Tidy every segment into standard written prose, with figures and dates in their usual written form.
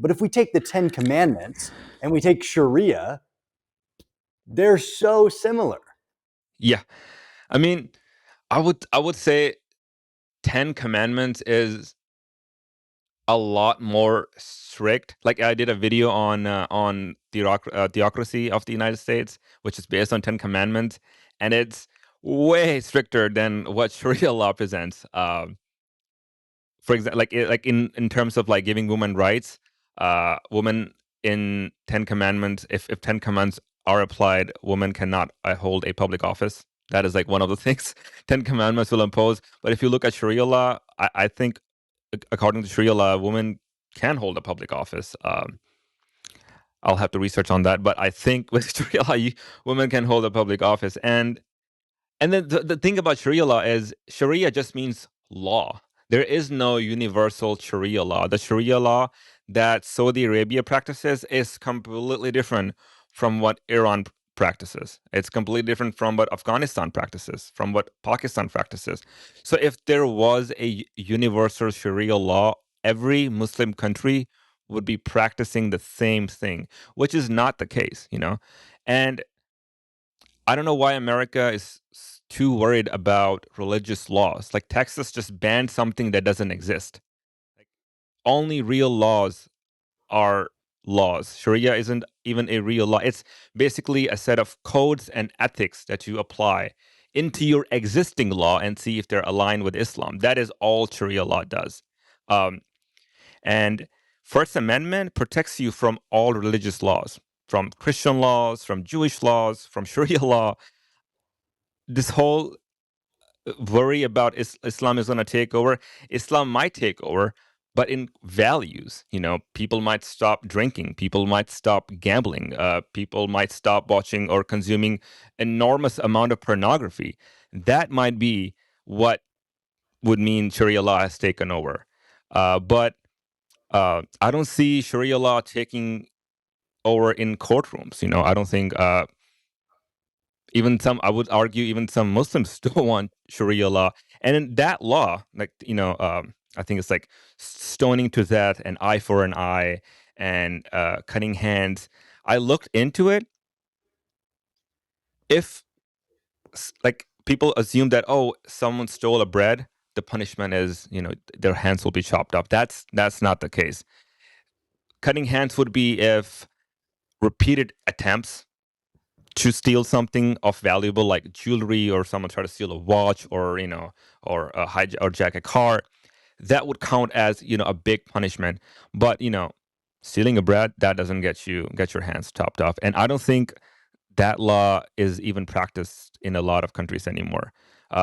But if we take the 10 Commandments and we take Sharia, they're so similar. Yeah. I mean, I would say 10 Commandments is a lot more strict. Like I did a video on theocracy of the United States, which is based on 10 Commandments, and it's way stricter than what Sharia law presents. For example, like in terms of like giving women rights, women in 10 Commandments, if 10 Commandments are applied, women cannot hold a public office. That is like one of the things 10 Commandments will impose. But if you look at Sharia law, I think according to Sharia law, women can hold a public office. I'll have to research on that, but I think with Sharia law, women can hold a public office. And then the thing about Sharia law is Sharia just means law. There is no universal Sharia law. The Sharia law that Saudi Arabia practices is completely different from what Iran practices. It's completely different from what Afghanistan practices, from what Pakistan practices. So if there was a universal Sharia law, every Muslim country would be practicing the same thing, which is not the case, you know? And I don't know why America is too worried about religious laws. Like Texas just banned something that doesn't exist. Like only real laws are laws. Sharia isn't even a real law. It's basically a set of codes and ethics that you apply into your existing law and see if they're aligned with Islam. That is all Sharia law does. Um, and First Amendment protects you from all religious laws, from Christian laws, from Jewish laws, from Sharia law. This whole worry about Islam is going to take over. Islam might take over, but in values, you know, people might stop drinking, people might stop gambling, people might stop watching or consuming enormous amount of pornography. That might be what would mean Sharia law has taken over. But I don't see Sharia law taking over in courtrooms. You know, I don't think even some, I would argue, even some Muslims still want Sharia law. And in that law, like, you know, I think it's like stoning to death, an eye for an eye, and cutting hands. I looked into it. If like people assume that, oh, someone stole a bread, the punishment is, you know, their hands will be chopped off. That's not the case. Cutting hands would be if repeated attempts to steal something of valuable like jewelry, or someone try to steal a watch, or you know, or or jack a car, that would count as, you know, a big punishment. But you know, stealing a bread, that doesn't get your hands chopped off. And I don't think that law is even practiced in a lot of countries anymore.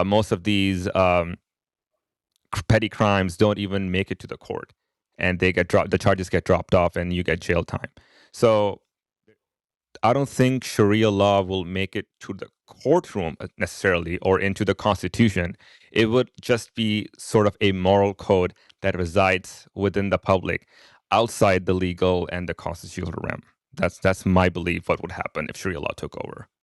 Most of these petty crimes don't even make it to the court, and they get dropped, the charges get dropped off and you get jail time. So I don't think Sharia law will make it to the courtroom necessarily, or into the constitution. It would just be sort of a moral code that resides within the public, outside the legal and the constitutional realm. That's my belief what would happen if Sharia law took over.